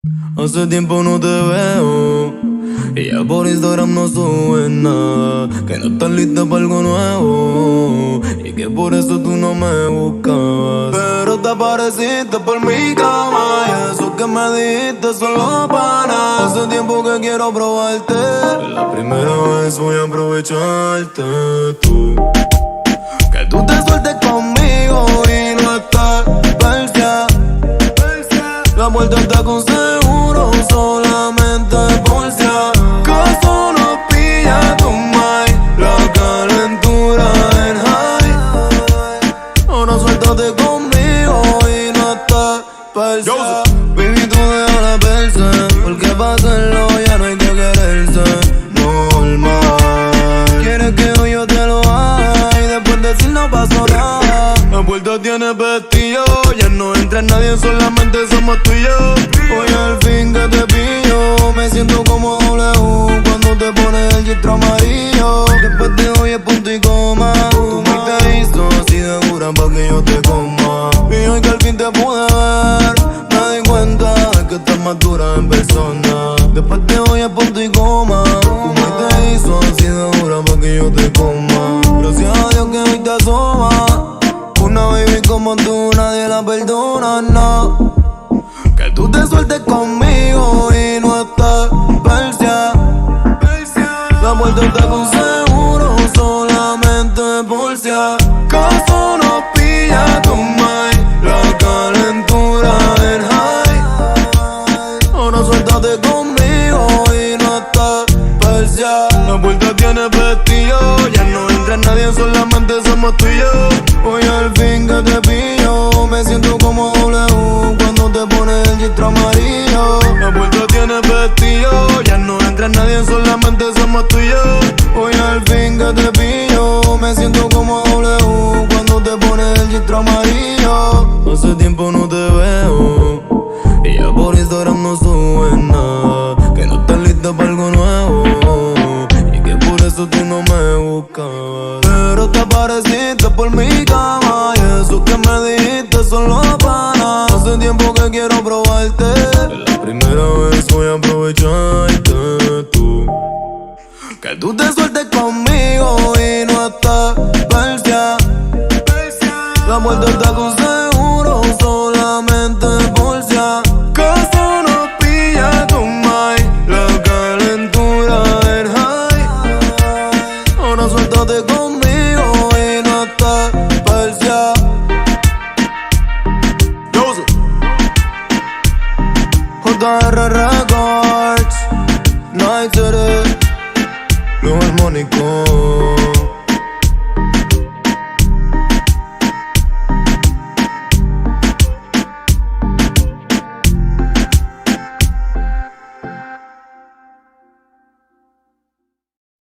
Hace tiempo no te veo y ya por Instagram no subes nada. Que no estás lista para algo nuevo y que por eso tú no me buscabas. Pero te apareciste por mi cama y eso que me dijiste solo para nada. Hace tiempo que quiero probarte, la primera vez voy a aprovecharte tú. Que tú te sueltes conmigo y no estás persia. La vuelta está con seguro, solamente por si acaso nos pilla tu mind. La calentura en high. Ahora suéltate conmigo y no estás persia. Baby, tú deja la persa, porque para hacerlo ya no hay que quererse. Normal. Quieres que hoy yo te lo haga y después decir no pasó nada. La puerta tiene pestillo, ya no entra nadie, solamente somos tú y yo. Hoy al fin que te pillo, me siento como W cuando te pones el gistro amarillo. Después de hoy es punto y coma, tú me te hizo así de dura pa' que yo te coma. Y hoy que al fin te pude ver, me di cuenta de que estás más dura en persona. Después de hoy es punto y coma, tú me te hizo así de dura pa' que yo te coma. Gracias a Dios que hoy te asoma. Una baby como tú nadie la perdona, no. Que tú te sueltes conmigo y no estás persia. La vuelta está con seguro, solamente por si acaso nos pilla tu mind. La calentura en high. Ahora suéltate conmigo y no estás persia. La puerta tiene pestillo, ya no entra nadie, solamente somos tú y yo. Hoy al fin que te pillo, me siento como W cuando te pones el gistro amarillo. La puerta tiene pestillo, ya no entra nadie, solamente somos tú y yo. Hoy al fin que te pillo, me siento como W cuando te pones el gistro amarillo. Hace tiempo no te veo y ya por Instagram no subes nada. Que no estás lista para algo nuevo y que por eso tú no me buscabas. Pero te apareciste por mi cama y eso que me dijiste solo para nada. Hace tiempo que quiero probarte, la primera vez voy a aprovecharte tú. Que tú te sueltes conmigo y no estás persia. La vuelta está con seguro, solamente por si acaso nos pilla tu mind. La calentura en high. Ahora suéltate conmigo y no estás persia. JR Records, Night City, New Armónico.